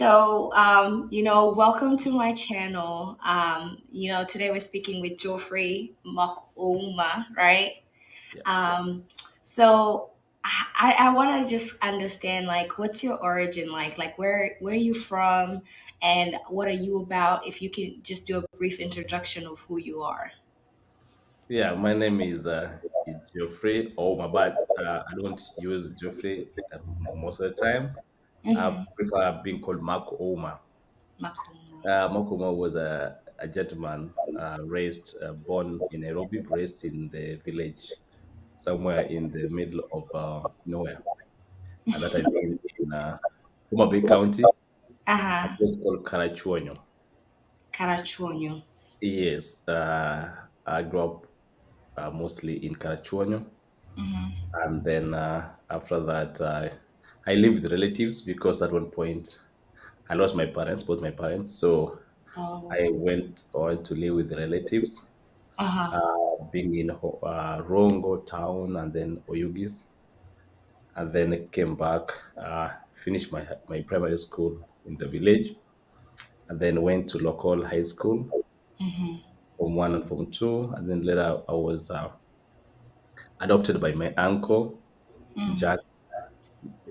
Welcome to my channel. Today we're speaking with Geoffrey Mak'Ouma, right? Yeah, So I want to just understand, like, what's your origin like? Like, where are you from, and what are you about? If you can just do a brief introduction of who you are. yeah. My name is Geoffrey Ouma, but I don't use Geoffrey most of the time. I Mm-hmm. prefer being called Mark Ouma. Mak'Ouma. Mark Ouma was a gentleman born in Nairobi, raised in the village somewhere in the middle of nowhere. And that I mean in Homa Bay County, a Uh-huh. place called Karachuonyo. Karachuonyo. Yes, I grew up mostly in Karachuonyo. And then after that, I lived with relatives because at one point I lost my parents, both my parents. So Oh. I went on to live with relatives, Uh-huh. being in Rongo town and then Oyugis. And then I came back, finished my primary school in the village, and then went to local high school, Form 1 and Form 2. And then later I was adopted by my uncle, Jack.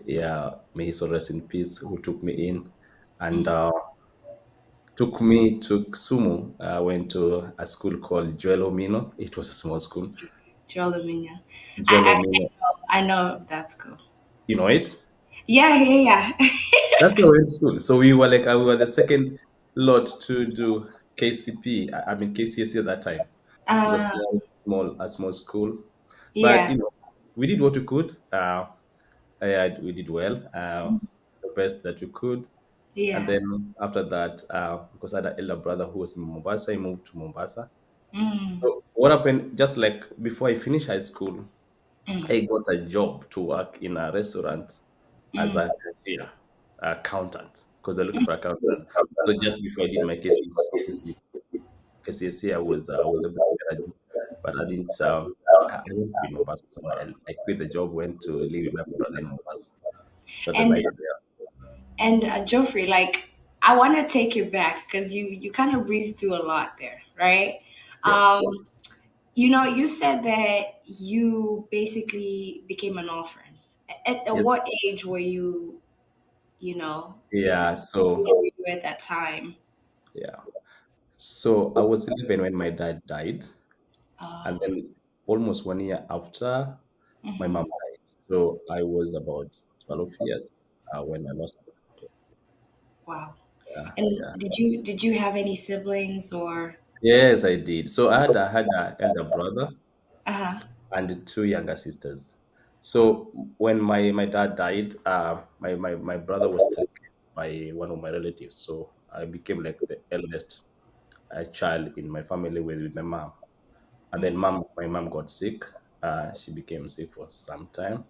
Yeah, may he so rest in peace, who took me in and took me to Kisumu. I went to a school called Joel Omino. It was a small school. Jolomina. Joel Omino, I know that's cool. you know it? Yeah, yeah, yeah. That's where we went to school. So we were we were the second lot to do KCP. I mean KCSE at that time. It was a Uh, small school, but yeah, we did what we could. Yeah, we did well, the best that we could. And yeah. then after that, because I had an elder brother who was in Mombasa, I moved to Mombasa. Mm, So what happened, just like before I finished high school, I got a job to work in a restaurant as a cashier, accountant, because they're looking for accountant. So just before I did my KCSE, I was able to get a job, but I didn't be in Mombasa, so I quit the job, went to live with my brother in Mombasa, started and life there. Joffrey, like, I want to take you back because you kind of breezed through a lot there, right? Yeah. Um, you said that you basically became an orphan. At Yes. what age were you? You know, Yeah. where So were you at that time? yeah. So I was 11 when my dad died, and Oh, then almost 1 year after, my mom died. So I was about 12 years when I lost my dad. wow. Yeah, And yeah. did you have any siblings or? Yes, I did. So I had an elder brother Uh huh. and two younger sisters. So when my dad died, my brother was taken by one of my relatives. So I became like the eldest child in my family with my mom. And then my mom got sick. She became sick for some time.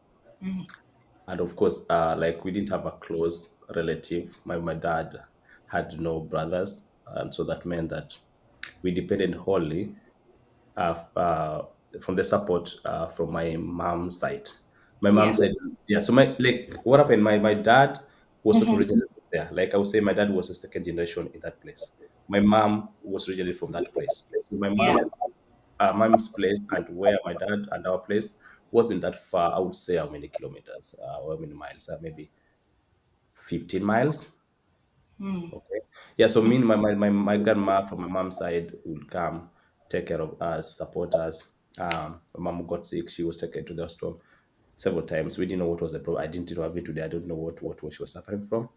And of course, like we didn't have a close relative. My dad had no brothers. And so that meant that we depended wholly uh, uh, from the support from my mom's side. My Yeah. mom said, yeah. So what happened? My dad was not originally from there. Like I would say, my dad was a second generation in that place. My mom was originally from that place. So Yeah. mom's place and where my dad and our place wasn't that far. I would say how many kilometers, or how many miles? Maybe 15 miles. Okay. Yeah, so me and my grandma from my mom's side would come, take care of us, support us. My mom got sick. She was taken to the hospital several times. We didn't know what was the problem. I didn't know even today. I don't know what she was suffering from.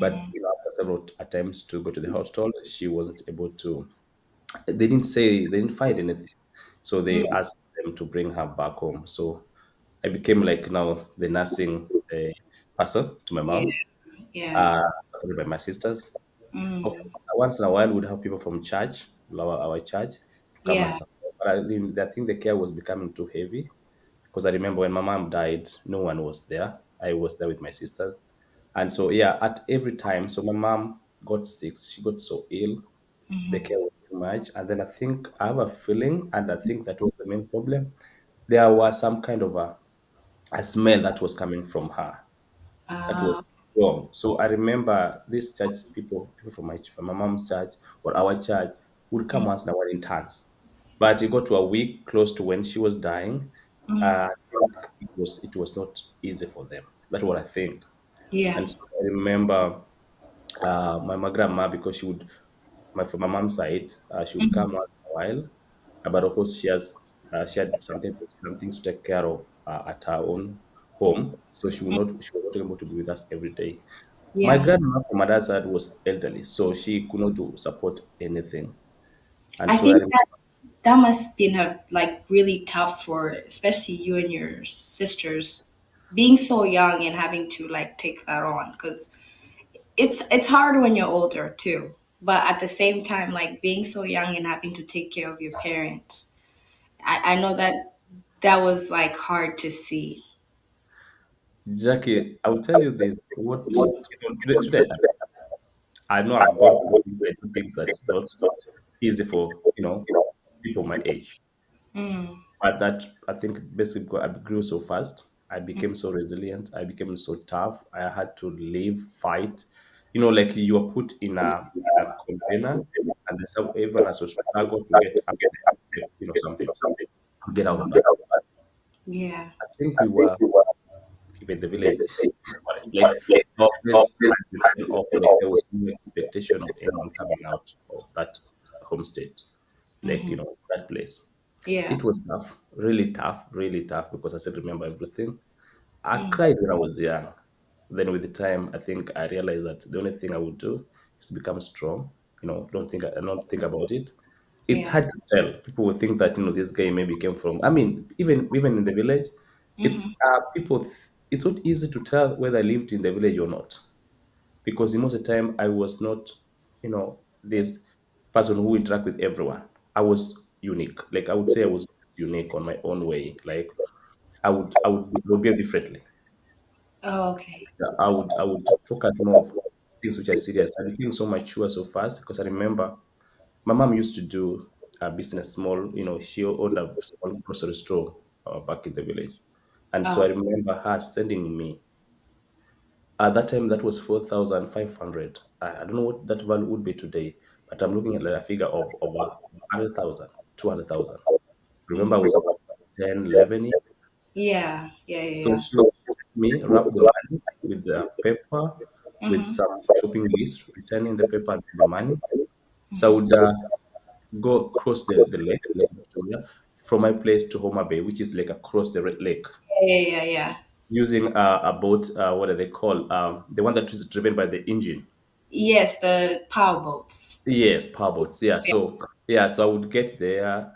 But after several attempts to go to the hospital, she wasn't able to. They didn't find anything. So they asked them to bring her back home. So I became like now the nursing person to my Yeah. mom, Yeah. supported by my sisters. Of course, once in a while, we'd have people from church, our church, to come and Yeah. support. But I think the care was becoming too heavy because I remember when my mom died, no one was there. I was there with my sisters. And so, yeah, at every time, so my mom got sick. She got so ill. The care was too much. And then I think I have a feeling, and I think that was the main problem. There was some kind of a smell that was coming from her. That was Uh, wrong. So I remember this church people from my mom's church or our church would come once in a while in turns. But it got to a week close to when she was dying. I think it was not easy for them. That's what I think. Yeah. And so I remember my grandma, because from my mom's side, she would come once in a while. But of course, she had some things to take care of at her own home, so she was not able to be with us every day. My Yeah. grandma from my dad's side was elderly, so she could not do support anything. And I so I think remember, that must been have like really tough for especially you and your sisters being so young and having to like take that on because it's hard when you're older too. But at the same time, like being so young and having to take care of your parents, I know that that was like hard to see. Jackie, I will tell you this. Today, I know I've gone through things, I do things that not easy for people my age. Mm, But that, I think, basically because I grew so fast, I became so resilient, I became so tough. I had to live, fight. Like you are put in a container, and then everyone has to struggle to get out there, something to get out of that. yeah. I think we were even the village. Like our place had been taken off, like there was no expectation of anyone coming out of that homestead, like that place. Yeah. It was tough, really tough, because I still remember everything. I cried when I was young. Then with the time, I think I realized that the only thing I would do is become strong. Don't think about it. It's Yeah. hard to tell. People would think that this guy maybe came from. I mean, even in the village, it's people. It's not easy to tell whether I lived in the village or not, because most of the time I was not, this person who interact with everyone. I was unique. Like I would say, I was unique on my own way. Like I would behave differently. Oh, okay. Yeah, I would focus more of things which are serious. I became so mature so fast because I remember my mom used to do a business, small. She owned a small grocery store back in the village, and so I Oh, remember her sending me. At that time, that was 4,500. I don't know what that value would be today, but I'm looking at like a figure of over 100,000, 200,000. Remember, I was about 10, 11 years. yeah. Yeah. So Yeah. she would send me, wrap the money with the paper, with some shopping list, returning the paper and the money. So I would go across the lake Victoria, from my place to Homa Bay, which is like across the lake, Yeah. Yeah. Yeah. Yeah. using a boat. What do they call? The one that is driven by the engine. Yes, the power boats. Yes, power boats. Yeah. Yeah. So I would get there,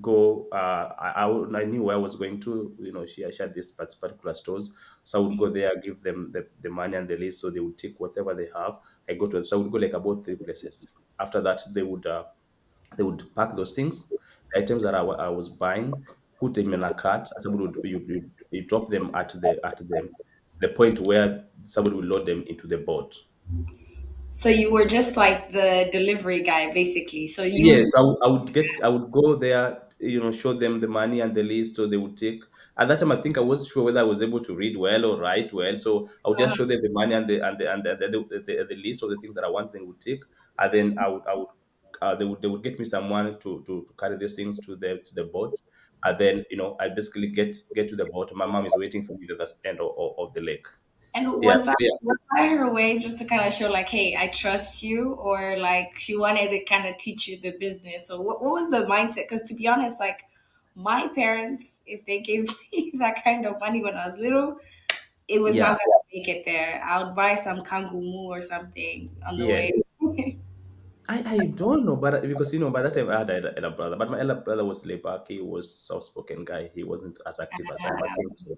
go. I knew where I was going to. She had these particular stores, so I would go there, give them the money and the list, so they would take whatever they have. I go to. So I would go like about three places. After that, they would pack those things, the items that I was buying, put them in a cart, and somebody would you drop them at the point where somebody will load them into the boat. So you were just like the delivery guy, basically. So you, Yes, I would go there, show them the money and the list, so they would take. At that time, I think I wasn't sure whether I was able to read well or write well, so I would just show them the money and the list of the things that I want them would take, and then they would get me someone to carry these things to the boat, and then I basically get to the boat. My mom is waiting for me at the end of the lake. and Yeah, was so that yeah, was that her way just to kind of show like, hey, I trust you, or like she wanted to kind of teach you the business? So what was the mindset? Because to be honest, like my parents, if they gave me that kind of money when I was little, it was yeah, not gonna make it there. I would buy some kangumu or something on the way. yes. I don't know, but because by that time I had an elder brother, but my elder brother was laid back. He was soft-spoken guy. He wasn't as active as I am. I think so.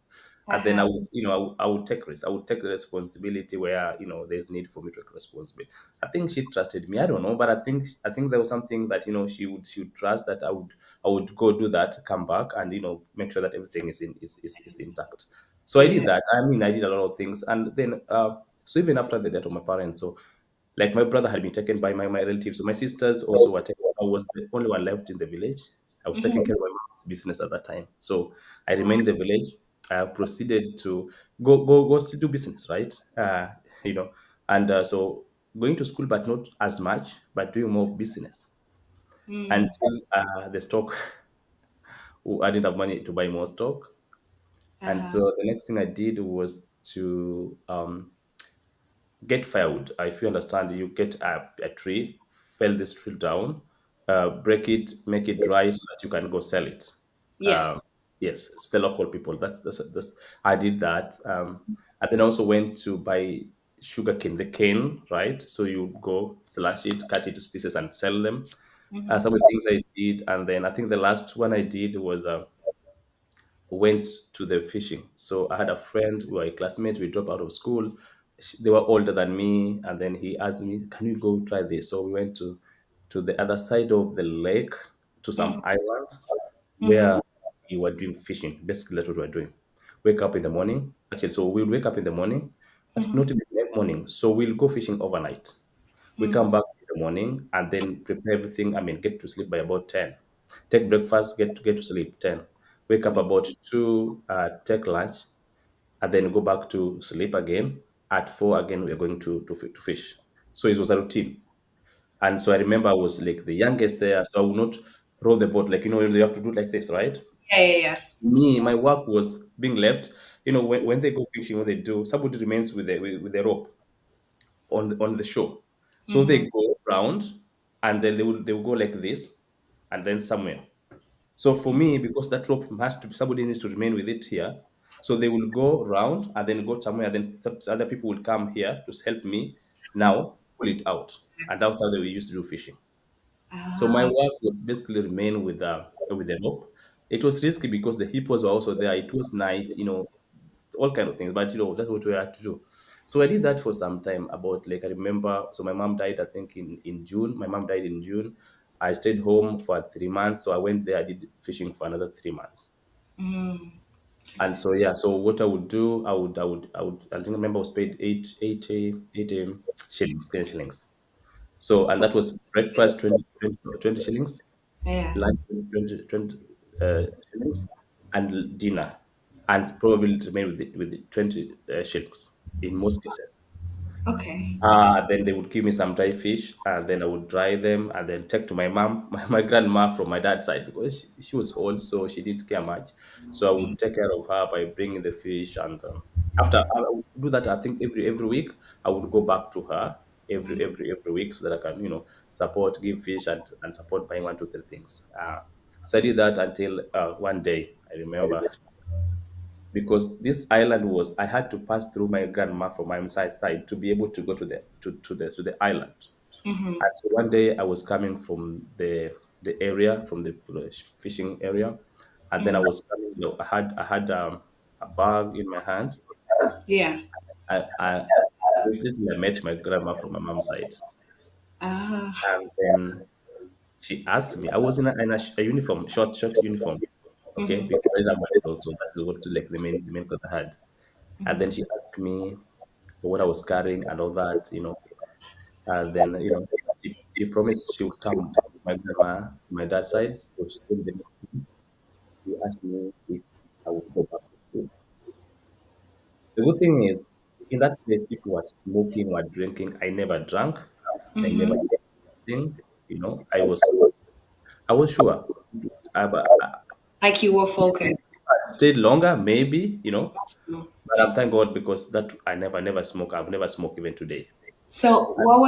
And then Uh-huh. I would take risks. I would take the responsibility where there's need for me to take responsibility. I think she trusted me. I don't know, but I think there was something that she would trust that I would go do that, come back, and make sure that everything is intact. So I did Yeah. that. I mean, I did a lot of things, and then so even after the death of my parents, so like my brother had been taken by my relatives. So my sisters also were taken. I was the only one left in the village. I was taking care of my mom's business at that time. So I remained in the village. I proceeded to go still do business, right? you know. And so going to school, but not as much, but doing more business until the stock, I didn't have money to buy more stock. And Uh-huh. so the next thing I did was to get firewood. If you understand, you get a tree, fell this tree down, break it, make it dry so that you can go sell it. Um, Yes. yes, it's the local people. That's I did that. And then I also went to buy sugar cane, the cane, right? So you go slash it, cut it to pieces, and sell them. Some of the things I did, and then I think the last one I did was went to the fishing. So I had a friend who were a classmate. We dropped out of school. They were older than me, and then he asked me, "Can we go try this?" So we went to the other side of the lake, to some island where we were doing fishing. Basically, that's what we were doing. Wake up in the morning. Actually, so we'll wake up in the morning, but not in the late morning. So we'll go fishing overnight. We come back in the morning and then prepare everything. I mean, get to sleep by about 10. Take breakfast, get to sleep 10. Wake up about 2, take lunch, and then go back to sleep again. At 4 again, we're going to fish. So it was a routine. And so I remember I was like the youngest there, so I would not row the boat like, you have to do it like this, right? Yeah, yeah, yeah. Me, my work was being left. When they go fishing, what they do, somebody remains with the rope on the shore. So they go round, and then they will go like this, and then somewhere. So for me, because that rope has to, somebody needs to remain with it here. So they will go round and then go somewhere. Then other people will come here to help me now pull it out, and that's how they used to do fishing. So my Ah, work was basically remain with the rope. It was risky because the hippos were also there. It was night, all kind of things. But that's what we had to do. So I did that for some time. About, like, I remember. So my mom died, I think, in June. My mom died in June. I stayed home for 3 months. So I went there. I did fishing for another 3 months. And so yeah. So what I would do, I think, I remember I was paid 8 shillings, 10 shillings. So, and that was breakfast 20 shillings, yeah. lunch 20 shillings, and dinner, and probably remain with the 20 shillings in most cases. Okay. Then they would give me some dry fish, and then I would dry them and then take to my mom, my grandma from my dad's side, because she was old, so she didn't care much. So I would take care of her by bringing the fish, and after I would do that, I think every week I would go back to her every week so that I can support, give fish, and support buying one, two, three things. So I did that until one day I remember, because this island was, I had to pass through my grandma from my side to be able to go to the island. And so one day I was coming from the area, from the fishing area, and then I was coming. I had a bag in my hand. Yeah. I basically I met my grandma from my mom's side, Ah. and then she asked me. I was in a uniform, short uniform, okay, because I didn't have my clothes, so that is what, like, the main clothes I had. And then she asked me what I was carrying and all that, and then she promised she would come to my grandma, my dad's side. So she came the next day. She asked me if I would go back to school. The good thing is, in that place, people were smoking, were drinking. I never drank. I never did anything. I was sure. I Like you were focused. stayed longer, maybe, but I'm thank God, because that I never smoke. I've never smoked even today. So what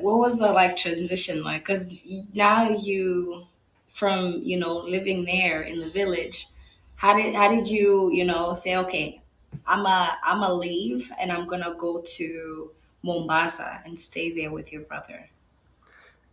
was the like transition like? Because now you, from living there in the village, how did you say, okay, I'm a leave and I'm gonna go to Mombasa and stay there with your brother.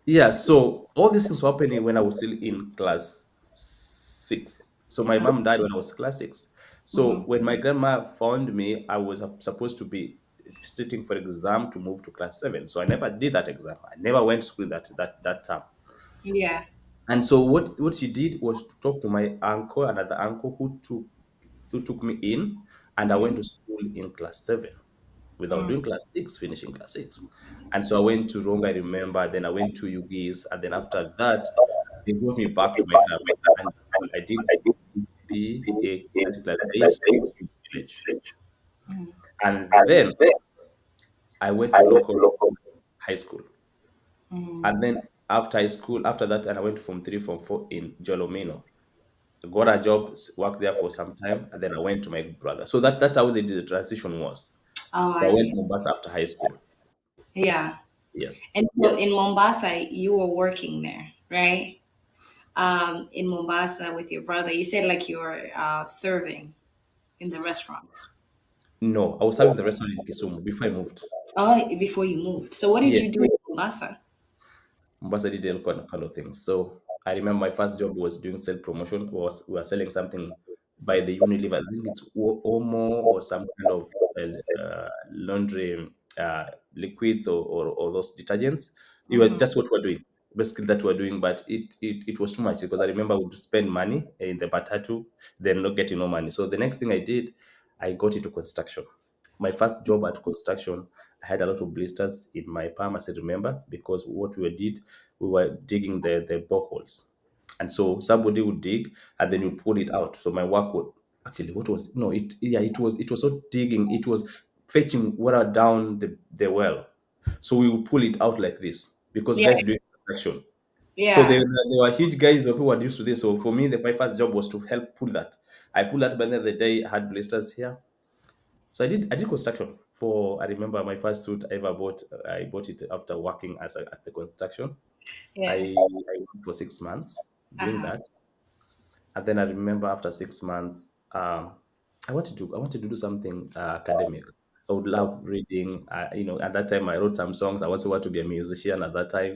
Yeah, so all these things were happening when I was still in class 6. So my mom died when I was class 6. So when my grandma found me, I was supposed to be sitting for exam to move to class 7. So I never did that exam. I never went to school that term. Yeah. And so what she did was to talk to my uncle, another uncle, who took me in, and I went to school in class 7 without doing class 6, finishing class 6. And so I went to Ronga, I remember, then I went to Ugis, and then after that, they brought me back to my grandma, and I did PA until class 8 in village. And then I went to local high school. And then after high school, after that, and I went from 3 from 4 in Jolomino. Got a job, worked there for some time, and then I went to my brother. So that's how the transition was. Oh, So I I went see. to Mombasa after high school. Yeah. Yes. And so in Mombasa, you were working there, right? In Mombasa with your brother, you said like you were serving in the restaurants. No, I was serving the restaurant in Kisumu before I moved. Oh, before you moved. So what did Yes. you do in Mombasa? Mombasa did all kind of things. So I remember my first job was doing self promotion. Was we were selling something by the Unilever. I think it's Omo or some kind of laundry liquids or those detergents. It was Hmm. just what we're doing. Basically, that we're doing, but it was too much because I remember we would spend money in the matatu, then not getting no money. So the next thing I did, I got into construction. My first job at construction, I had a lot of blisters in my palm, as I remember, because what we were digging the boreholes. And so somebody would dig and then you pull it out. So my work would actually what was no it yeah it was not digging, it was fetching water down the well. So we would pull it out like this because Yeah, guys doing construction. So yeah, they were huge guys who were used to this. So for me, my first job was to help pull that. I pulled that, by the end of the day, I had blisters here. So I did construction for, I remember my first suit I ever bought. I bought it after working at the construction. yeah. I worked for 6 months doing Uh-huh. that, and then I remember after 6 months, I wanted to do something academic. I would love reading. At that time I wrote some songs. I also wanted to be a musician. At that time,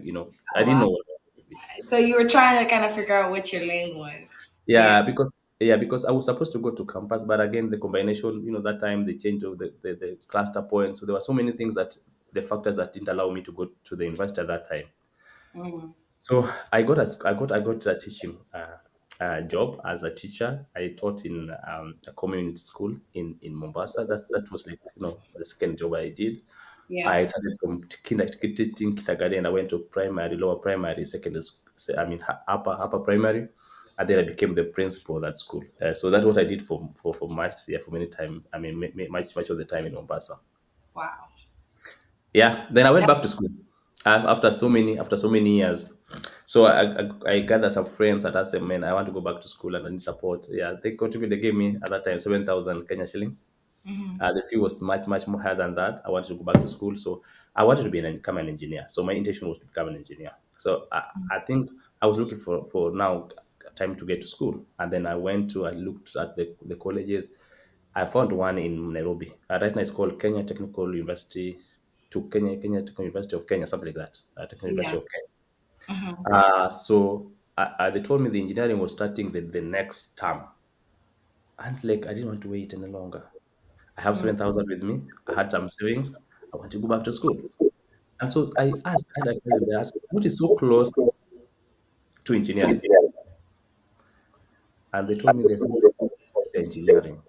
I Oh, didn't wow. know what I wanted to be. So you were trying to kind of figure out what your lane was. Yeah. Yeah, because I was supposed to go to campus, but again, the combination, that time they changed of the cluster points. So there were so many things that the factors that didn't allow me to go to the university at that time. Mm. So I got a teaching job as a teacher. I taught in a community school in Mombasa. That was like the second job I did. Yeah. I started from teaching kindergarten, and I went to primary, lower primary, secondary, upper primary, and then I became the principal of that school. So that's what I did for much, yeah, for many time. I mean, much of the time in Mombasa. Wow. Yeah, then I went back to school after so many years. So I gathered some friends and asked them, man, I want to go back to school and I need support. Yeah, they contributed. They gave me at that time 7,000 Kenya shillings. Hmm. The fee was much more higher than that. I wanted to go back to school, so I wanted to become an engineer. So my intention was to become an engineer. So I think I was looking for now time to get to school, and then I looked at the colleges. I found one in Nairobi. Right now it's called Kenya Technical University to Kenya Technical University of Kenya, something like that. Technical University Yeah. of Kenya. Hmm. So they told me the engineering was starting the next term, and like I didn't want to wait any longer. I have 7,000 with me. I had some savings. I want to go back to school. And so I had a cousin. They asked, what is so close to engineering? And they told me there's something called engineering.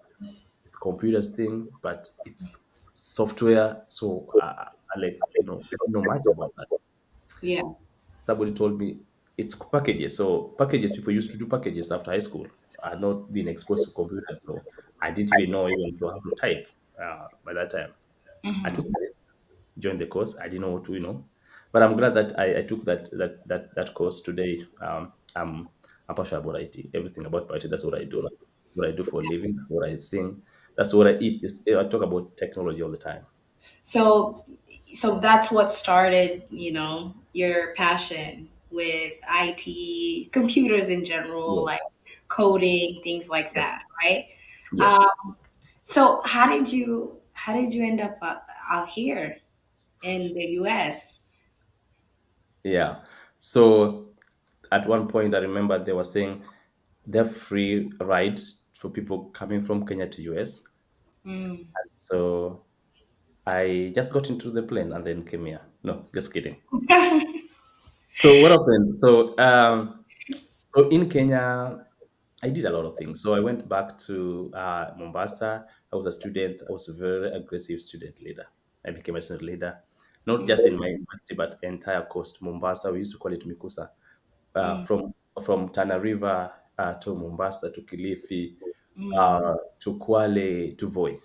It's computers thing, but it's software. So I like, I don't know much about that. Yeah. Somebody told me it's packages. So packages, people used to do packages after high school. I had not been exposed to computers, so I didn't even know even how to type by that time. I took the risk, joined the course. I didn't know what but I'm glad that I took that course today. I'm passionate about IT, everything about IT. That's what I do. That's what I do for a living. That's what I sing. That's what I eat. I talk about technology all the time. So, so that's what started, your passion with IT, computers in general, like Yes, coding, things like yes, that, right? yes. Um, so how did you end up out here in the US? Yeah. So at one point, I remember they were saying they're free ride for people coming from Kenya to US. Mm. So I just got into the plane and then came here. No, just kidding. So what happened? So in Kenya, I did a lot of things. So I went back to Mombasa. I was a student. I was a very aggressive student leader. I became a student leader, not just in my university, but entire coast. Mombasa, we used to call it Mikusa. Mm. From Tana River to Mombasa to Kilifi Mm. to Kwale to Voi.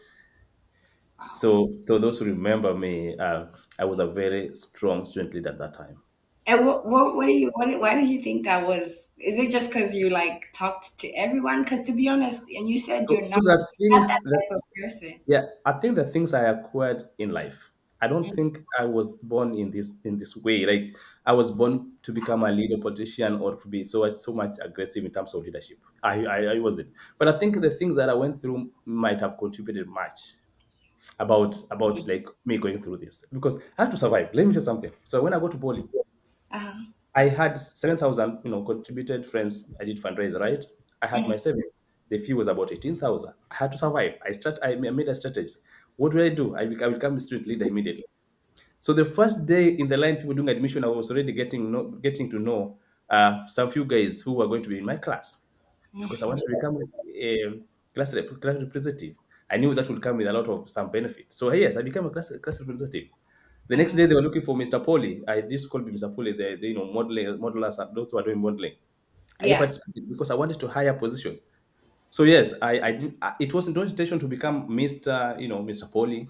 So those who remember me, I was a very strong student leader at that time. And what do you why do you think that was? Is it just because you like talked to everyone? Because to be honest, and you said So, you're so the not things that that type of person. Yeah, I think the things I acquired in life. I don't think I was born in this way. Like I was born to become a leader politician or to be so much aggressive in terms of leadership. I wasn't. But I think the things that I went through might have contributed much about like me going through this because I had to survive. Let me tell you something. So when I go to Poly, Uh-huh. I had 7,000, contributed friends. I did fundraiser, right? I had my savings. The fee was about 18,000. I had to survive. I made a strategy. What did I do? I became a student leader immediately. So the first day in the line, people doing admission, I was already getting to know some few guys who were going to be in my class because I wanted to become a class representative. I knew that would come with a lot of some benefits. So yes, I became a class representative. The next day, they were looking for Mr. Polly. I used to call him Mr. Polly, modelers, those who are doing modeling. I Yeah. participated because I wanted to higher position. So yes, I did. It wasn't no intention to become Mr. Mr. Polly,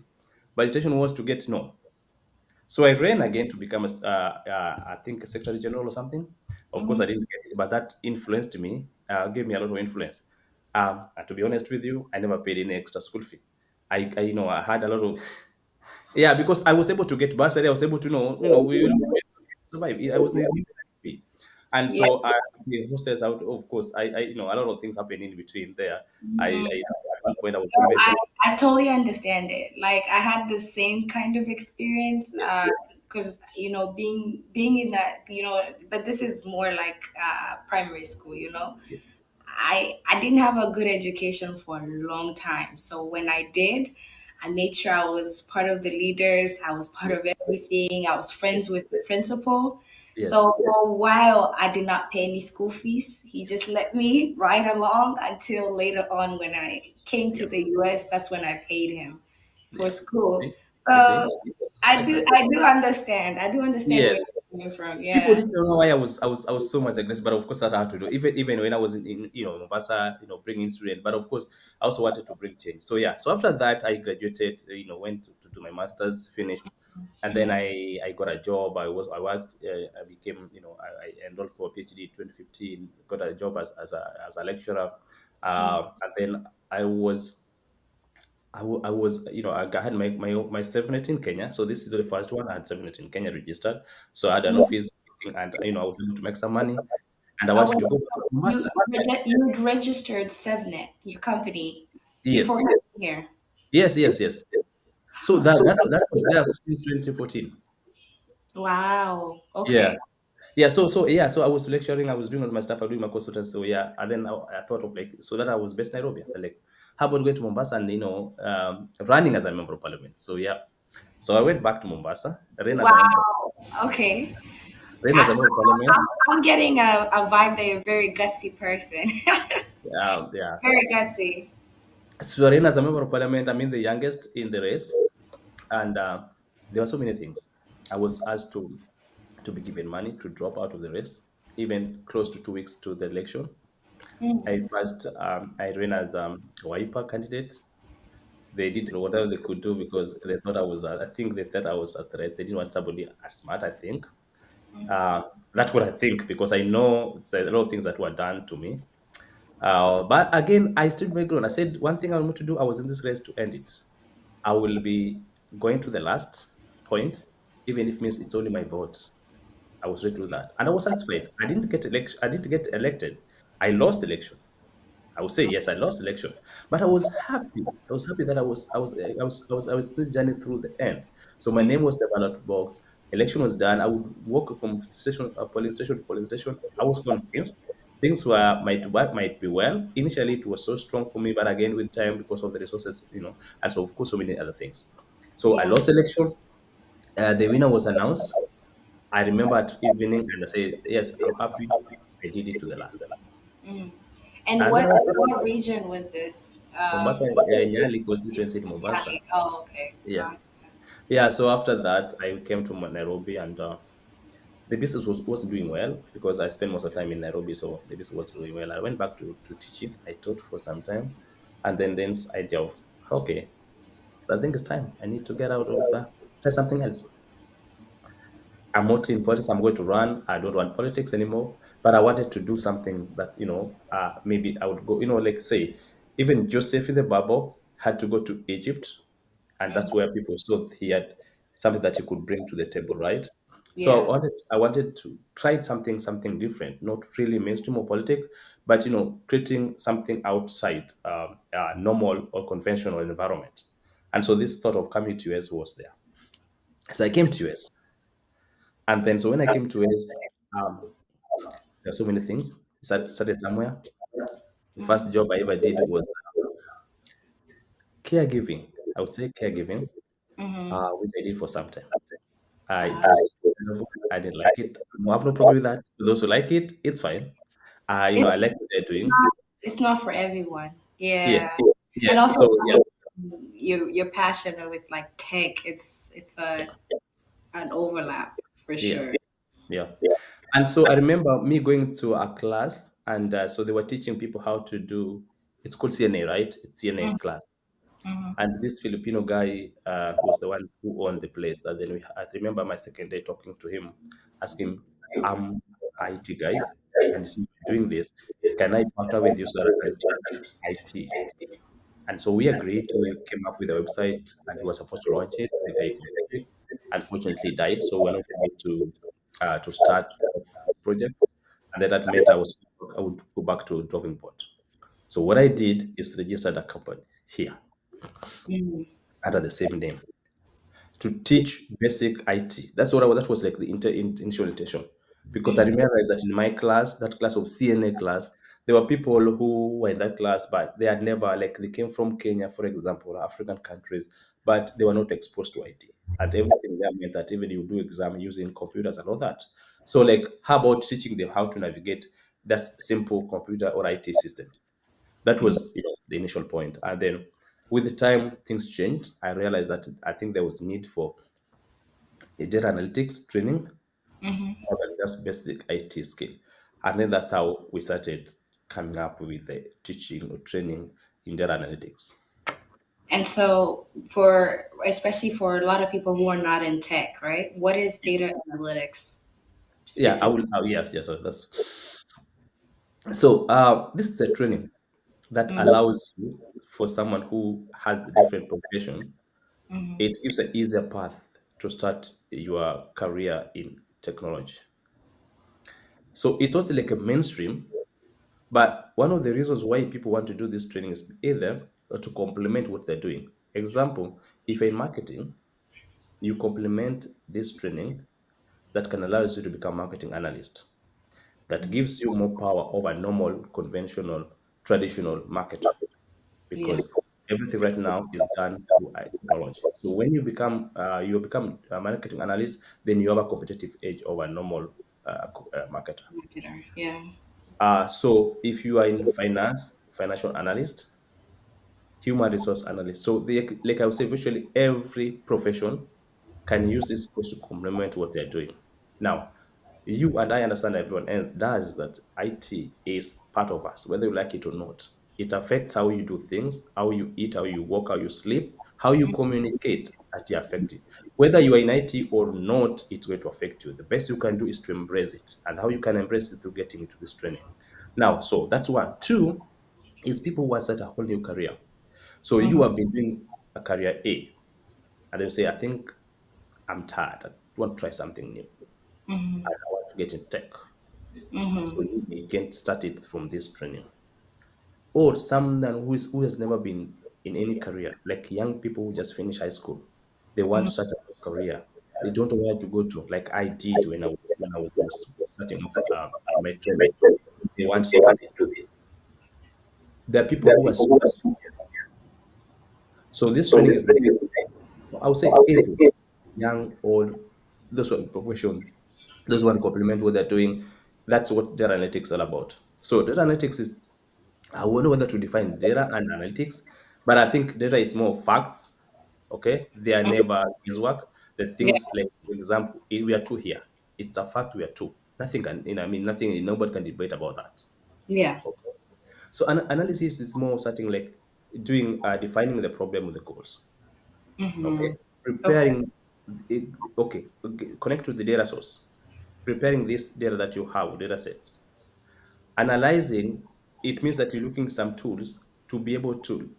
but intention was to get know. So I ran again to become I think a secretary general or something. Of course, I didn't get it, but that influenced me, gave me a lot of influence. And to be honest with you, I never paid any extra school fee. I had a lot of yeah, because I was able to get bursary. I was able to we survive. I was needing fee, and Yeah. so the hostels out. Of course, a lot of things happen in between there. At one point I was No, given I totally understand it. Like I had the same kind of experience yes, because being in that, but this is more like primary school, yes, I didn't have a good education for a long time. So when I did, I made sure I was part of the leaders, I was part yes, of everything, I was friends with the principal. yes, So for a while, I did not pay any school fees. He just let me ride along until later on when I came to yeah, the US. That's when I paid him for yeah. school. See, you see, So I do understand. I do understand where yes. you're coming from. People Yeah. didn't know why I was so much aggressive, but of course that I had to do. Even when I was in Mombasa, bringing students, but of course I also wanted to bring change. So yeah, so after that I graduated, went to do my masters, finished, and then I got a job. I worked, I became, I enrolled for a PhD in 2015, got a job as a lecturer, and then I was, I had my 7 in Kenya. So this is the first one. I had 7 in Kenya registered. So I had an office, and I was able to make some money, and I Oh, wanted wait, to go to so Mombasa. you registered Sevnet, your company, before Yes, coming here. yes, yes, yes. So that was there since 2014. Wow. Yeah, Okay. yeah. So yeah. So I was lecturing. I was doing all my stuff. I was doing my consultancy. So yeah, and then I thought of like so that I was based in Nairobi. I thought like, how about going to Mombasa and running as a member of parliament. So yeah. So I went back to Mombasa, Wow. Okay. ran as I, a member of parliament. I'm getting a vibe that you're a very gutsy person. Yeah. Very gutsy. Surin, as a member of parliament, I'm in the youngest in the race, and there were so many things. I was asked to be given money to drop out of the race, even close to 2 weeks to the election. I ran as a Wiper candidate. They did whatever they could do because they thought I was. I think they thought I was a threat. They didn't want somebody as smart. I think that's what I think because I know it's a lot of things that were done to me. But again, I stood my ground. I said one thing I want to do. I was in this race to end it. I will be going to the last point, even if it means it's only my vote. I was ready to do that, and I was satisfied. I didn't get election. I didn't get elected. I lost election. I would say yes, I lost election, but I was happy. I was happy that I was this journey through the end. So my name was the ballot box. Election was done. I would walk from polling station to polling station. I was convinced things might be well. Initially, it was so strong for me, but again, with time, because of the resources, and so of course, so many other things. So I Yeah. lost election. The winner was announced. I remember at evening, and I said, "Yes, I'm happy. I did it to the last." And And then what region was this? Mombasa, Nyali constituency in Mombasa. Cali. Oh, okay. Yeah. Gotcha. Yeah. So after that, I came to Nairobi, and the business was doing well because I spent most of the time in Nairobi. So the business was doing well. I went back to teaching. I taught for some time. And then idea of, okay, So I think it's time. I need to get out of try something else. I'm not in politics. I'm going to run. I don't want politics anymore. But I wanted to do something that, maybe I would go, like say, even Joseph in the Bible had to go to Egypt, and that's where people saw he had something that he could bring to the table, right? So Yeah. I wanted to try something different, not really mainstream or politics, but creating something outside normal or conventional environment. And so this thought of coming to US was there. So I came to US, and then so when I came to US, um, there are so many things. Started somewhere. The first job I ever did was caregiving. I would say caregiving, Mm-hmm. which I did for some time. It Uh, was terrible. I didn't like it. I have no problem with that. For those who like it, it's fine. it's I like what they're doing. not it's not for everyone. Yes, Yeah. And yes. also So yeah, you're passionate with like tech. It's a an overlap for yeah, sure. yeah. And so I remember me going to a class, and so they were teaching people how to do. It's called CNA, right? It's CNA class. Mm-hmm. And this Filipino guy was the one who owned the place. And then I remember my second day talking to him, asking him, I'm IT guy, and see you doing this. Can I partner with you so that I can teach IT? And so we agreed. We came up with a website, and he was supposed to launch it. The guy unfortunately died, so we're not able to start off this project. And then that meant I would go back to drawing board. So what I did is registered a company here Mm-hmm. under the same name to teach basic IT. That was like the initial intention, because I realized that in my class, that class of CNA class, there were people who were in that class, but they had never like they came from Kenya, for example, or African countries, but they were not exposed to IT, and everything there meant that even you do exam using computers and all that. So like, how about teaching them how to navigate that simple computer or IT systems? That was the initial point, and then with the time things changed. I realized that I think there was need for a data analytics training Mm-hmm. more than just basic IT skill. And then that's how we started coming up with the teaching or training in data analytics. And so for especially for a lot of people who are not in tech, right? What is data analytics Yeah, I specifically? will. Yes, yes. So that's so. This is a training that allows you, for someone who has a different profession, it gives an easier path to start your career in technology. So it's not like a mainstream. But one of the reasons why people want to do this training is either to complement what they're doing. Example, if you're in marketing, you complement this training that can allow you to become marketing analyst. That gives you more power over normal, conventional, traditional marketer, Yeah. because everything right now is done through technology. So when you become a marketing analyst, then you have a competitive edge over normal marketer. Marketer. Yeah. So if you are in finance, financial analyst, human resource analyst. So like I would say, virtually every profession can use this course to complement what they're doing. Now, you and I understand everyone else does that IT is part of us, whether you like it or not. It affects how you do things, how you eat, how you work, how you sleep, how you communicate. It affects you. Whether you are in IT or not, it's going to affect you. The best you can do is to embrace it. And how you can embrace it through getting into this training. Now, so that's one. Two is people who are set a whole new career. So you have been doing a career A, and then say, I think I'm tired. I want to try something new. I want to get in tech. So you may get started from this training. Or someone who has never been in any career, like young people who just finish high school. They want to start a new career. They don't know where to go to, like I did when I was starting off my training. They want to do this. There are people who are students. So this training is made, I would say, every young, old, those who are in profession, those who want to complement what they're doing. That's what data analytics is all about. So data analytics is, I wonder whether to define data and analytics, but I think data is more facts. Okay, they are never guesswork. The Yeah. things like, for example, we are two here. It's a fact we are two. Nothing can, I mean, nothing. Nobody can debate about that. Yeah. Okay. So analysis is more something like doing defining the problem with the goals. Okay, Okay. preparing it, okay, connect to the data source, preparing this data that you have, data sets, analyzing. It means that you're looking some tools to be able to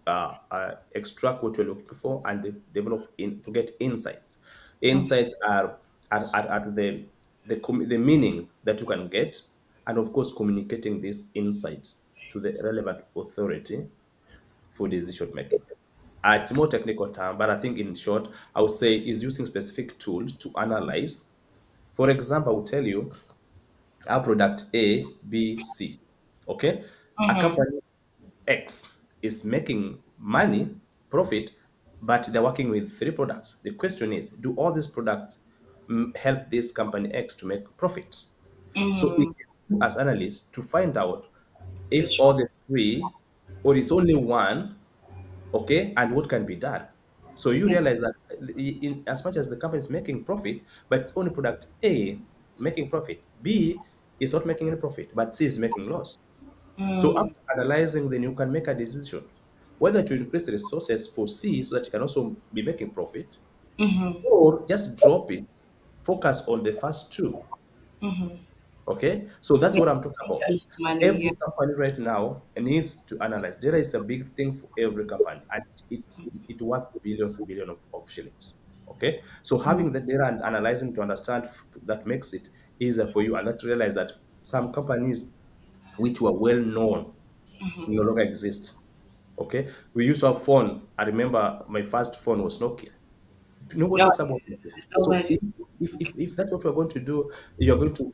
extract what you're looking for and develop in to get insights. Insights are the meaning that you can get, and of course communicating this insight to the relevant authority for decision making. It's more technical term, but I think in short, I would say is using specific tool to analyze. For example, I will tell you our product A, B, C. Okay, a Mm-hmm. company X is making money, profit, but they're working with three products. The question is, do all these products help this company X to make profit? So Mm-hmm. it's you as analysts to find out if Which all the three, or it's only one, okay, and what can be done. So you one? realize that as much as the company is making profit, but it's only product A making profit, B is not making any profit, but C is making loss. So Mm, after analyzing, then you can make a decision whether to increase the resources for C so that you can also be making profit, mm-hmm. or just drop it, focus on the first two. Mm-hmm. Okay, so that's Yeah, what I'm talking I think about. I lose money. Every Yeah. company right now needs to analyze. Data is a big thing for every company, and it worth billions and billions of shillings. Okay, so having the data and analyzing to understand that makes it easier for you, and that realize that some companies which were well known no longer exist. Okay, we used to have phone. I remember my first phone was Nokia. Nobody No, talks about it. So nobody. if that's what we're going to do, you're going to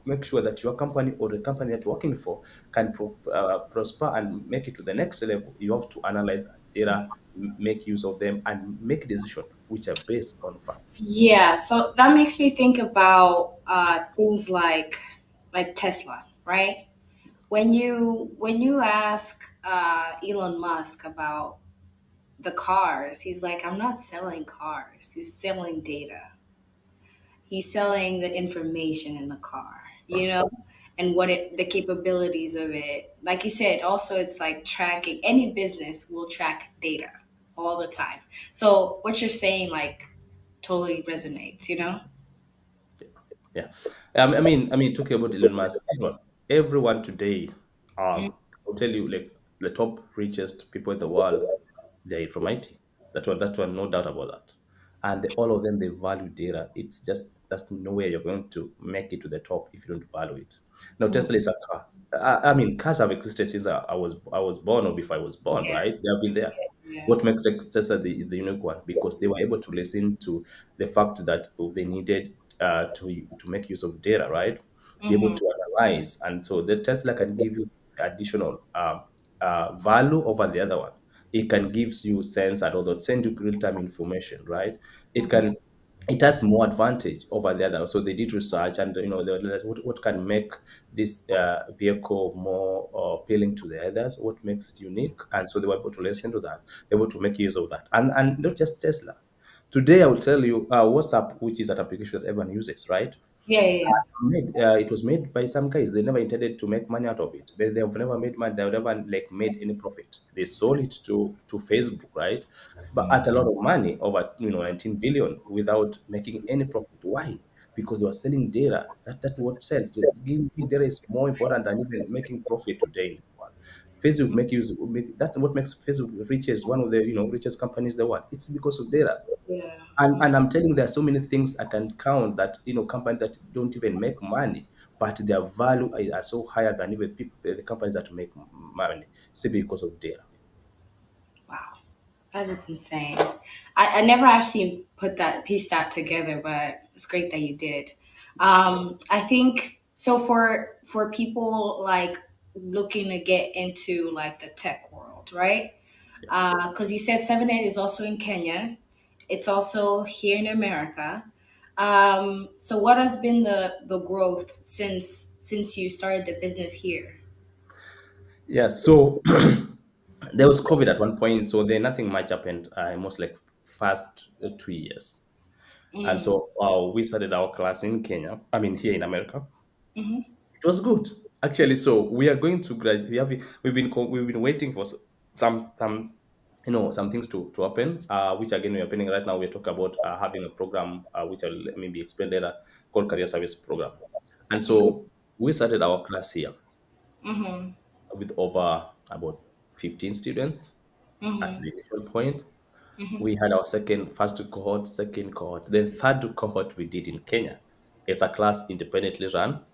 make sure that your company or the company that you're working for can prosper and make it to the next level. You have to analyze data, make use of them, and make decisions which are based on facts. Yeah, so that makes me think about things like Tesla, right? When you ask Elon Musk about the cars, he's like, I'm not selling cars. He's selling data. He's selling the information in the car, and the capabilities of it. Like you said, also it's like tracking. Any business will track data all the time. So what you're saying, like, totally resonates. Yeah, I mean, talking about Elon Musk, everyone today, I'll tell you, like the top richest people in the world, they're from IT. That one, no doubt about that. And all of them, they value data. It's just that's nowhere you're going to make it to the top if you don't value it. Now, Tesla is a car. I mean, cars have existed since I was born or before I was born, Yeah, right? They have been there. yeah. What makes Tesla the unique one? Because they were able to listen to the fact that they needed to make use of data, right? Be able Hmm. to analyze, and so the Tesla can give you additional value over the other one. It can gives you sense and although send you real time information, right? It can it has more advantage over the other. So they did research, and they realized what can make this vehicle more appealing to the others, what makes it unique, and so they were able to listen to that, able to make use of that, and not just Tesla. Today, I will tell you WhatsApp, which is an application that everyone uses, right? Yeah, yeah, yeah. It was made by some guys. They never intended to make money out of it. They have never made money. They've never like made any profit. They sold it to Facebook, right? But at a lot of money, over 19 billion, without making any profit. Why? Because they were selling data. That's what sells. Giving data is more important than even making profit today in the world. Facebook that's what makes Facebook richest, one of the richest companies in the world. It's because of data. Yeah. And I'm telling you, there are so many things I can count that companies that don't even make money, but their value are so higher than even the companies that make money, simply because of data. Wow. That is insane. I never actually pieced that together, but it's great that you did. I think so for people like looking to get into like the tech world, right? Yeah. Because you said 7-8 is also in Kenya. It's also here in America. So what has been the growth since you started the business here? Yeah. So there was COVID at one point, so then nothing much happened. Almost like first 2 years, and Mm, so we started our class in Kenya. I mean, here in America. hmm. It was good, actually. So we are going to graduate. We've been waiting for some some things to open, which again we're opening right now. We're talking about having a program, which I'll maybe explain later, called Career Service Program. And so we started our class here Mm-hmm. with over about 15 students at Mm-hmm. the initial point. Mm-hmm. We had our first cohort, second cohort, then third cohort we did in Kenya. It's a class independently run.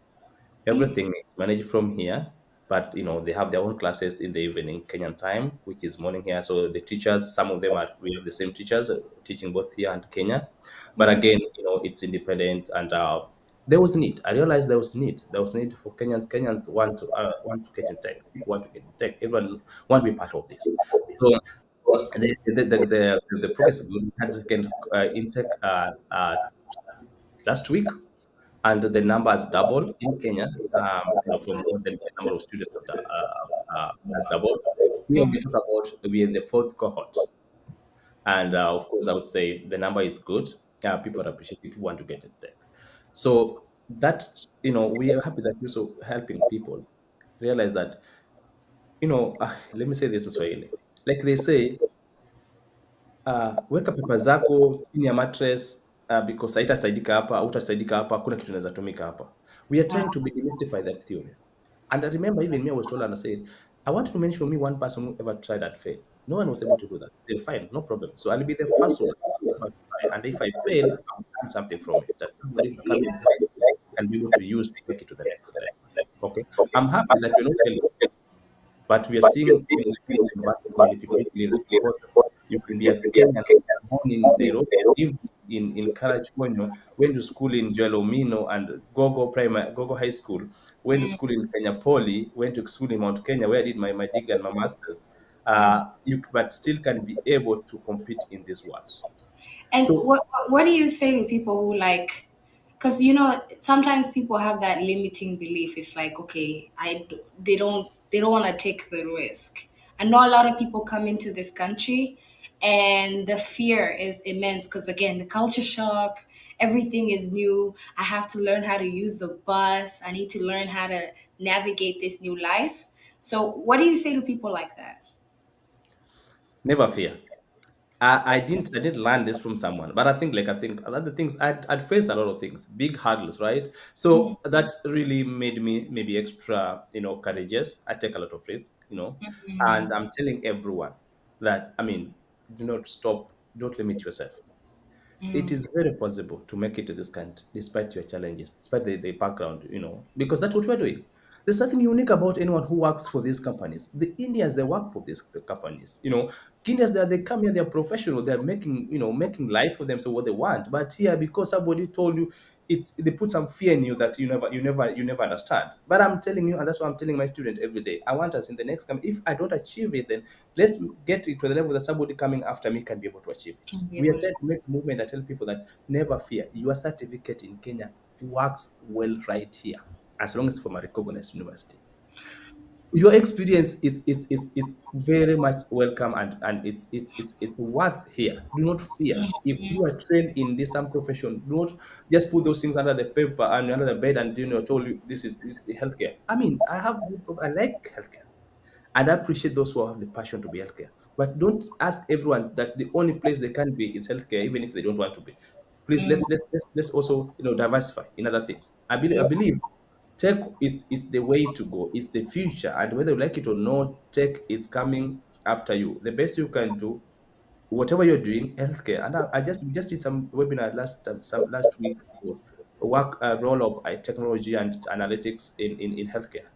Everything is managed from here, but they have their own classes in the evening Kenyan time, which is morning here. So the teachers, some of them are we have the same teachers teaching both here and Kenya, but Mm-hmm. again, it's independent, and there was need. I realized there was need. There was need for Kenyans. Kenyans want to get in tech. People want to get in tech. Everyone want to be part of this. So the progress is good. We had second intake last week, and the number has doubled in Kenya. From more than the number of students that has doubled. Here we talk about we are in the fourth cohort, and of course, I would say the number is good. People appreciate it. People want to get in tech. So that we are happy that you're also helping people realize that let me say this in Swahili. Like they say, weka pepa zako chini ya mattress, because haitasaidika hapa, hautasaidika hapa, hakuna kitu inaweza tumika hapa. We are trying to demystify that theory. And I remember even me, I was told and I said, I want to mention me one person who ever tried and failed. No one was able to do that. I said, fine, no problem. So I'll be the first one to ever try. And if I fail, I'll learn something from it. That somebody coming Yeah. behind me can be able to use to make it to the next level. Okay. I'm happy that we're not failing, but we are seeing vertically people who believe that because you can be a Kenyan born in Nairobi, live in Karachuonyo, went to school in Jolomino and Gogo High School, went to school in Kenya Poly, went to school in Mount Kenya where I did my degree and my master's. You but still can be able to compete in this world. And So what do you say to people who like, because sometimes people have that limiting belief. It's like, okay, they don't want to take the risk. I know a lot of people come into this country, and the fear is immense because again, the culture shock, everything is new. I have to learn how to use the bus. I need to learn how to navigate this new life. So, what do you say to people like that? never fear. I didn't learn this from someone, but I think other things I'd faced a lot of things, big hurdles, right? So that really made me maybe extra, courageous. I take a lot of risk, and I'm telling everyone that do not stop, don't limit yourself. It is very possible to make it to this country despite your challenges, despite the background, because that's what we're doing. There's nothing unique about anyone who works for these companies. The Indians, they work for these companies. Kenyans, they come here, they're professional, they're making life for themselves what they want. But here, because somebody told you, they put some fear in you that you never understand. But I'm telling you, and that's what I'm telling my student every day. I want us in the next come. If I don't achieve it, then let's get it to the level that somebody coming after me can be able to achieve it. Can be We are able to. trying to make movement. I tell people that never fear. Your certificate in Kenya works well right here, as long as it's from a recognized university. Your experience is very much welcome, and it's worth here. Do not fear. If you are trained in this some profession, do not just put those things under the paper and under the bed and told you this is healthcare. I like healthcare. And I appreciate those who have the passion to be healthcare. But don't ask everyone that the only place they can be is healthcare, even if they don't want to be. Please let's also diversify in other things. I believe tech is the way to go. It's the future, and whether you like it or not, tech is coming after you. The best you can do, whatever you're doing, healthcare. And we just did some webinar last week about work role of technology and analytics in healthcare.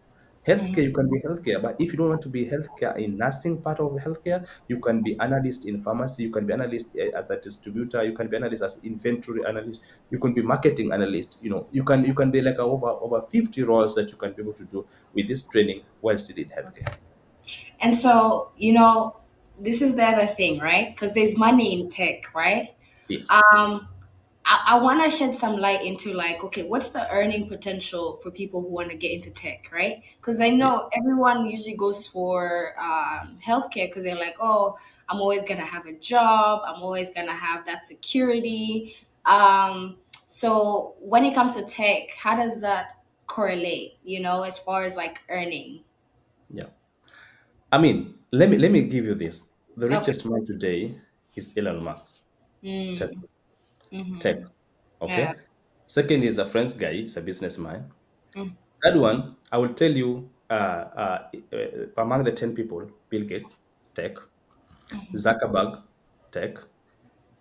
Healthcare, you can be healthcare, but if you don't want to be healthcare in nursing part of healthcare, you can be analyst in pharmacy, you can be analyst as a distributor, you can be analyst as inventory analyst, you can be marketing analyst. You can be like over 50 roles that you can be able to do with this training while still in healthcare. And so, this is the other thing, right? Because there's money in tech, right? Yes. Um, I want to shed some light into like, okay, what's the earning potential for people who want to get into tech, right? Because I Yeah. know everyone usually goes for healthcare because they're like, oh, I'm always gonna have a job, I'm always gonna have that security. So when it comes to tech, how does that correlate? As far as like earning. Yeah. Let me give you this. The Okay. richest man today is Elon Musk, Mm. Tesla, tech. Mm-hmm. Yeah. Okay. Second is a French guy, he's a businessman. Mm. Third one, I will tell you among the 10 people, Bill Gates, tech, Zuckerberg, tech,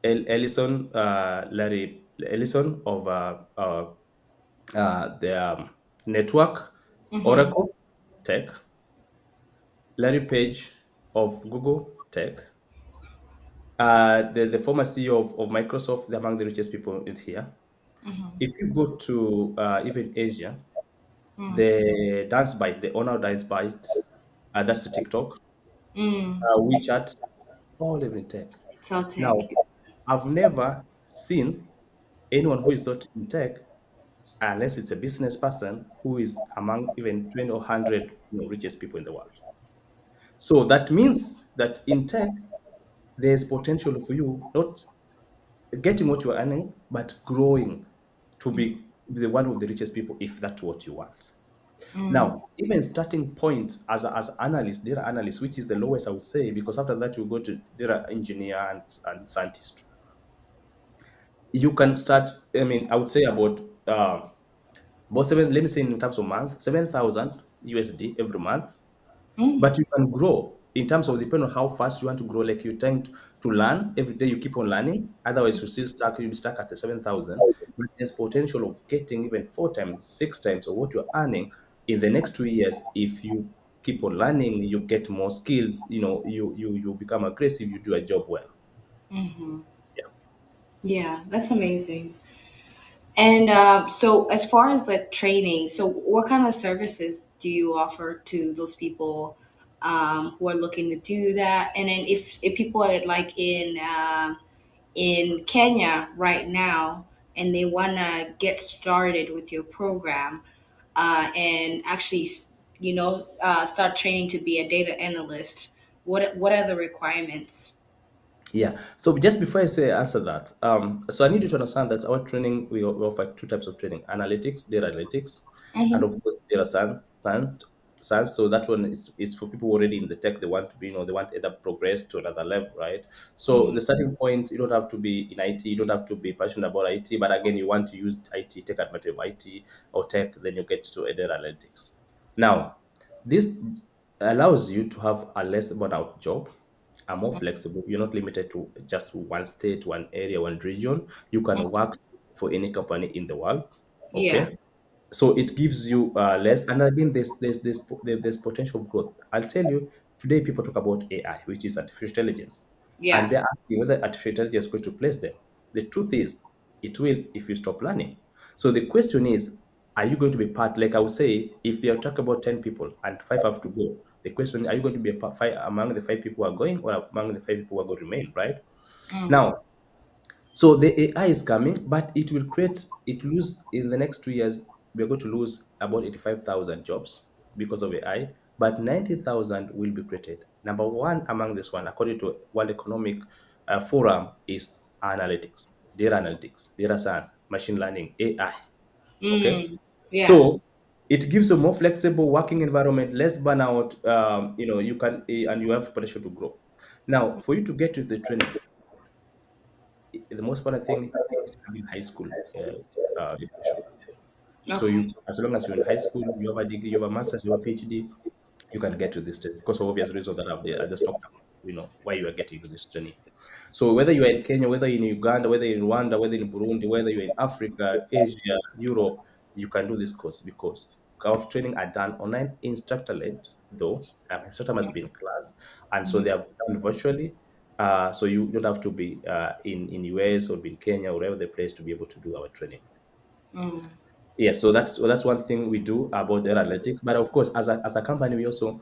Ellison, Larry Ellison of the network, Mm-hmm. Oracle, tech, Larry Page of Google, tech, the former CEO of Microsoft, they're among the richest people in here. Mm-hmm. If you go to even Asia, Mm. the Dance Byte, the owner of Dance Byte, that's the TikTok, Mm. WeChat, all live in tech. So Now, tech. I've never seen anyone who is not in tech unless it's a business person who is among even 20 or 100 richest people in the world. So that means that in tech, there's potential for you not getting what you're earning, but growing to be the one of the richest people if that's what you want. Mm. Now, even starting point as analyst, data analyst, which is the lowest I would say, because after that you go to data engineer and scientist. You can start. I mean, I would say about seven. Let me say in terms of month, 7,000 USD every month. Mm. But you can grow in terms of depending on how fast you want to grow. Like you're trying to learn every day, you keep on learning. Otherwise, you still stuck. You'll be stuck at the 7,000. But there's potential of getting even 4 times, 6 times of what you're earning in the next 2 years if you keep on learning. You get more skills. You become aggressive. You do a job well. Mm-hmm. Yeah. Yeah, that's amazing. And so, as far as the training, so what kind of services do you offer to those people who are looking to do that? And then, if people are like in Kenya right now and they want to get started with your program and actually, start training to be a data analyst, what are the requirements? Yeah. So just before I say answer that, so I need you to understand that our training we offer two types of training: analytics, data analytics, and Mm-hmm. of course data science. So that one is for people already in the tech. They want to be, they want either progress to another level, right? So the starting point, you don't have to be in IT, you don't have to be passionate about IT, but again, you want to use IT, take advantage of IT or tech, then you get to a data analytics. Now, this allows you to have a less burnout job, are more flexible. You're not limited to just one state, one area, one region. You can work for any company in the world. Yeah. Okay. So it gives you less, and again, there's potential of growth. I'll tell you today. People talk about AI, which is artificial intelligence, and Yeah. they're asking whether artificial intelligence is going to replace them. The truth is, it will if you stop learning. So the question is, are you going to be part? Like I would say, if you talk about 10 people and five have to go, the question: are you going to be a part, five among the five people who are going, or among the five people who are going to remain? Right Mm. now, so the AI is coming, but it will create, it lose in the next 2 years. We're going to lose about 85,000 jobs because of AI, but 90,000 will be created. Number one among this one, according to World Economic Forum, is analytics, data science, machine learning, AI. Okay, Mm. Yeah. so it gives a more flexible working environment, less burnout. You can and you have potential to grow. Now, for you to get to the training, the most important thing is having high school education. So Okay. as long as you're in high school, you have a degree, you have a master's, you have a PhD, you can get to this stage because of obvious reasons that I just talked about. Why you are getting to this journey. So whether you are in Kenya, whether in Uganda, whether in Rwanda, whether in Burundi, whether you're in Africa, Asia, Europe, you can do this course because our training are done online, instructor led, though instructor must be in class, and so they have done virtually. So you don't have to be in US or be in Kenya or wherever the place to be able to do our training. Mm. Yes, so that's one thing we do about data analytics. But of course, as a company, we also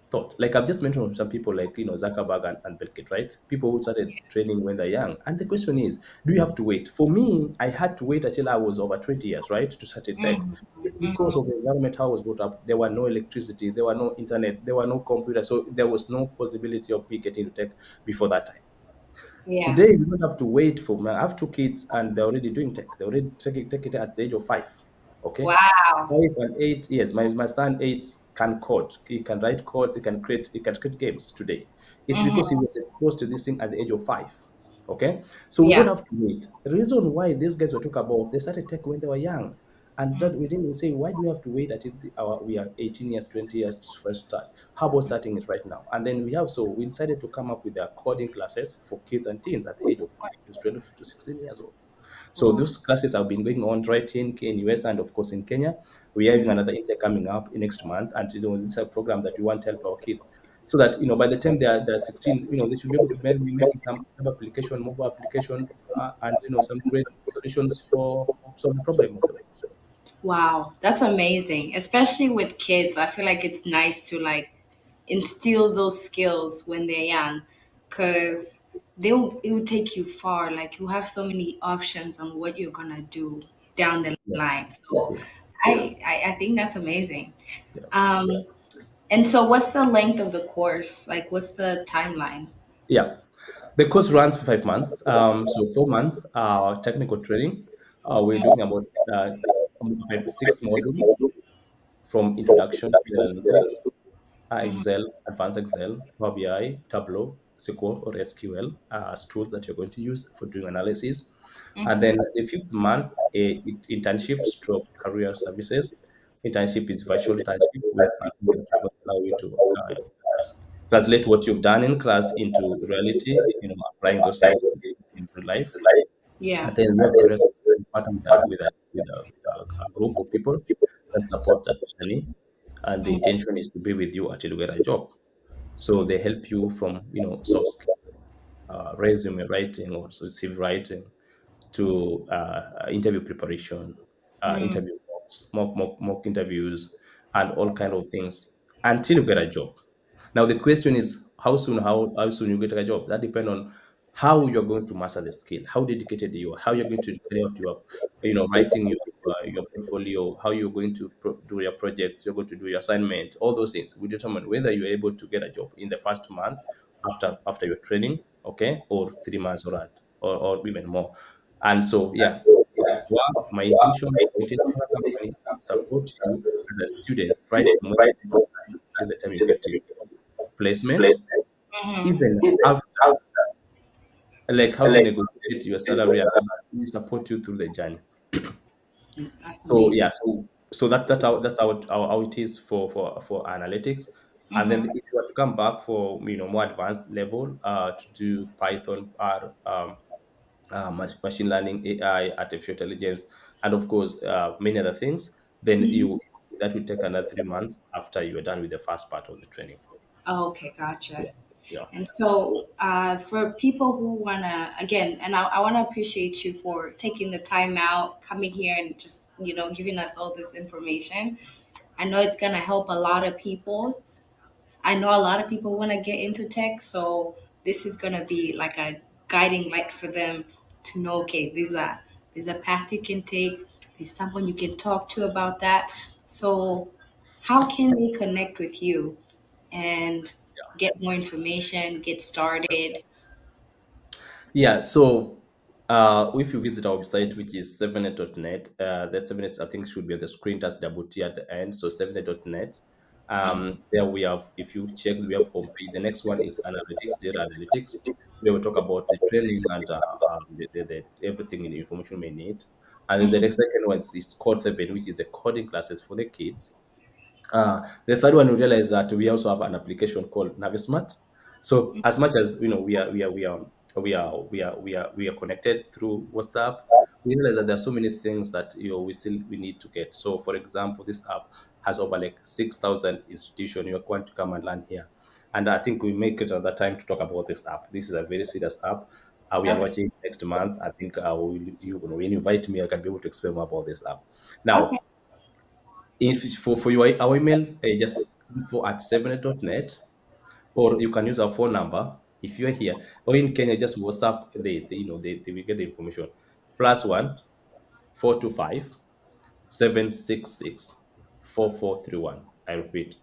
thought, like I've just mentioned, some people like Zuckerberg and Bill Gates, right? People who started training when they're young. And the question is, do you have to wait? For me, I had to wait until I was over 20 years, right, to start a tech. Mm. It's because Mm. of the environment how I was brought up. There were no electricity, there were no internet, there were no computer, so there was no possibility of me getting to tech before that time. Yeah. Today, we don't have to wait for. I have two kids, and they're already doing tech. They're already taking it at the age of 5. Okay, Wow. 5 and 8 years. My son 8 can code, he can write codes, he can create games today. It's because he was exposed to this thing at the age of 5. Okay, so we don't Yeah. have to wait. The reason why these guys were talking about, they started tech when they were young, and that we didn't say, why do we have to wait until we are 18 years, 20 years to first start? How about starting it right now? And then we decided to come up with the coding classes for kids and teens at the age of 5 to 12 to 16 years old. So Oh. those classes have been going on right in US and of course in Kenya. We are having another intake coming up in next month, and it's a program that we want to help our kids so that by the time they're 16, they should be able to be making some web application, mobile application, and some great solutions for solve the problem of the world. Wow, that's amazing. Especially with kids, I feel like it's nice to like instill those skills when they're young, because it will take you far. Like you have so many options on what you're gonna do down the Yeah, line. So yeah, I think that's amazing. yeah. Um, and so what's the length of the course? Like what's the timeline? Yeah. The course runs for 5 months. So 4 months technical training. We're looking about 6 modules from introduction to analytics, Excel, advanced Excel, Power BI, Tableau, SQL, or SQL as tools that you're going to use for doing analysis. And then the fifth month, internship stroke career services. Internship is virtual internship where that will allow you to translate what you've done in class into reality, applying those same skills in real life. Yeah. And then we have career services partner with a group of people that support that journey. And the intention is to be with you until you get a job. So they help you from soft skills, resume writing or CV writing, to interview preparation, interview mocks, mock interviews, and all kind of things until you get a job. Now the question is how soon you get a job. That depends on how you're going to master the skill, how dedicated you are, how you're going to carry out your writing your portfolio, how you're going to do your projects, you're going to do your assignment. All those things will determine whether you're able to get a job in the first month after your training, okay, or 3 months or even more. And so yeah, my intention of the company is to support you as a student right from when you start till the time you get to your placement, even after, like how to negotiate your salary, and we support you through the journey. That's So yeah, amazing. so how it is for analytics. And then if you were to come back for more advanced level to do Python, R, machine learning, AI, artificial intelligence, and of course many other things, then you that will take another 3 months after you are done with the first part of the training. Oh, okay, gotcha. Yeah, yeah, And so, for people who wanna, again, and I wanna appreciate you for taking the time out, coming here, and just giving us all this information. I know it's gonna help a lot of people. I know a lot of people want to get into tech, so this is gonna be like a guiding light for them to know. Okay, there's a path you can take. There's someone you can talk to about that. So, how can they connect with you and get more information, get started? yeah. So if you visit our website, which is 7net.net, that 7net I think should be on the screen. That's double T at the end. So 7net.net. There we have, if you check, we have homepage. The next one is analytics, data analytics. We will talk about the training and everything in the information we need. And then the next second one is code 7, which is the coding classes for the kids. The third one, we realize that we also have an application called Navismart. So as much as we are connected through WhatsApp, we realize that there are so many things that we need to get. So for example, this app has over like 6,000 institutions you want to come and learn here. And I think we make it another time to talk about this app. This is a very serious app. We are That's launching next month. I think when you invite me, I can be able to explain more about this app. okay. Now, if for your our email, just info@7net, or you can use our phone number if you're here, or in Kenya, just WhatsApp. They will get the information. +1 425 766 4431. I repeat,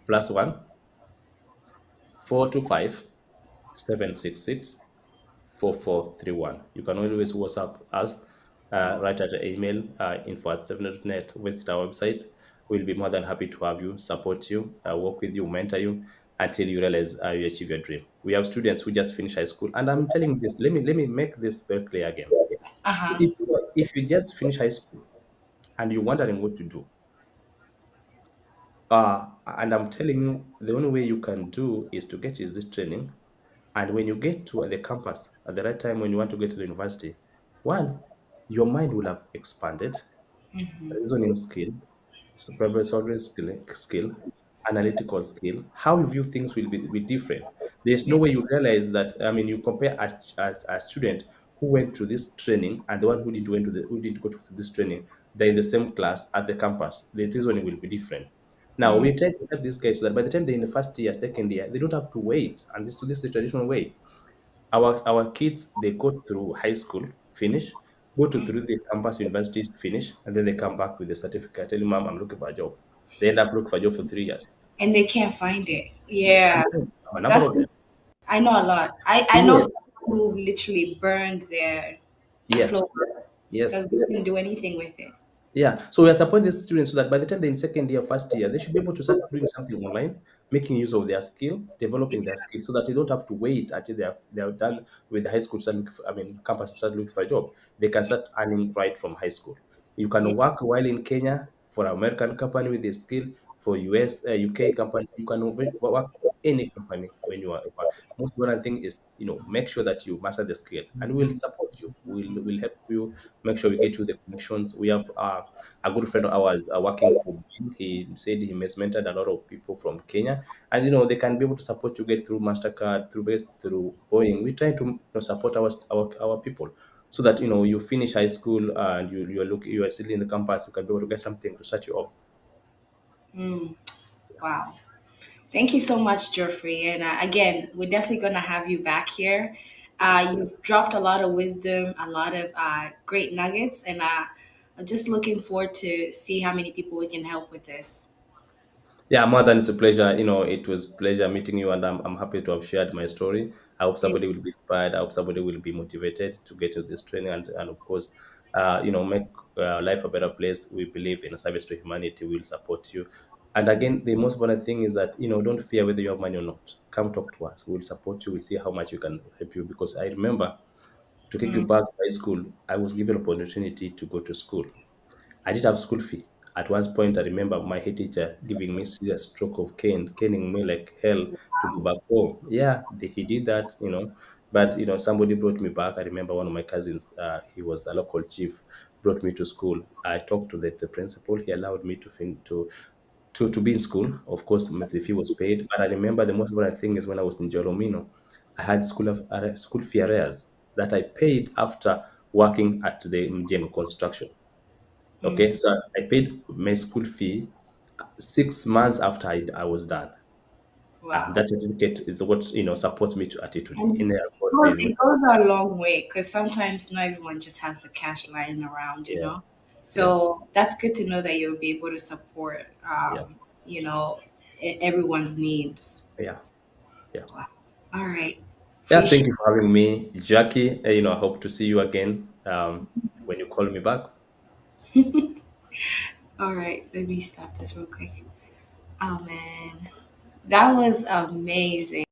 +1 425 766 4431. You can always WhatsApp us, Oh, write at the email info@7net. Visit our website, we'll be more than happy to have you, support you, work with you, mentor you until you realize you achieve your dream. We have students who just finish high school, and I'm telling you this. Let me make this very clear again. Uh-huh. If you just finish high school and you're wondering what to do, and I'm telling you, the only way you can do is to get is this training. And when you get to the campus at the right time, when you want to get to the university, one, your mind will have expanded, reasoning skill, problem solving skill, analytical skill. How you view things will be different. There's no Yeah. way you realize that. I mean, you compare a student who went to this training and the one who didn't go to this training. They're in the same class at the campus. The reasoning will be different. Now Mm, we try to help these guys so that by the time they're in the first year, second year, they don't have to wait. And this is the traditional way. Our kids, they go through high school, finish, go to through the campus universities, finish, and then they come back with a certificate. Tell you, mom, I'm looking for a job. They end up looking for a job for 3 years. and they can't find it. Yeah, Yeah. a number That's of them. I know a lot. I know Yes, some who literally burned their yeah, diploma yes. because they couldn't do anything with it. Yeah, so we are supporting the students so that by the time they're in second year, first year, they should be able to start doing something online, making use of their skill, developing their skill, so that they don't have to wait until they are done with the high school. Start looking for, I mean, campus to start looking for a job. They can start earning right from high school. You can Yeah. work while in Kenya for an American company with a skill, for US, UK company. You can work for any company when you are. Most important thing is make sure that you master the skill, and we'll support you. We'll help you make sure we get you the connections. We have a good friend of ours working for Bill. He said he has mentored a lot of people from Kenya, and they can be able to support you get through Mastercard, through Best, through Boeing. We try to support our people so that you finish high school and you are still in the campus. You can be able to get something to start you off. Mm, wow. Thank you so much, Geoffrey. And again, we're definitely going to have you back here. You've dropped a lot of wisdom, a lot of great nuggets, and I'm just looking forward to see how many people we can help with this. Yeah, more than it's a pleasure. It was pleasure meeting you, and I'm happy to have shared my story. I hope Thank somebody will be inspired. I hope somebody will be motivated to get to this training, and of course, make life a better place. We believe in service to humanity. We'll support you. And again, the most important thing is that don't fear whether you have money or not. Come talk to us. We'll support you. We'll see how much we can help you. Because I remember, to take you you. back to high school, I was given opportunity to go to school. I did have school fee. At one point, I remember my head teacher giving me serious stroke of cane, caning me like hell to go back home. Yeah, he did that. But somebody brought me back. I remember one of my cousins. He was a local chief. Brought me to school. I talked to the principal. He allowed me to be in school. Of course, the fee was paid. But I remember the most important thing is when I was in Jolomino, I had school fee arrears that I paid after working at the Mjengo construction. Okay, Mm, so I paid my school fee 6 months after I was done. And wow. that certificate is what supports me to at it today. And In the it goes a long way because sometimes not everyone just has the cash lying around, you yeah, know? yeah, So that's good to know that you'll be able to support, yeah, you know, everyone's needs. yeah, yeah. Wow. All right. Yeah, thank Appreciate you for having me, Jackie. I hope to see you again when you call me back. All right. Let me stop this real quick. Oh, man. That was amazing.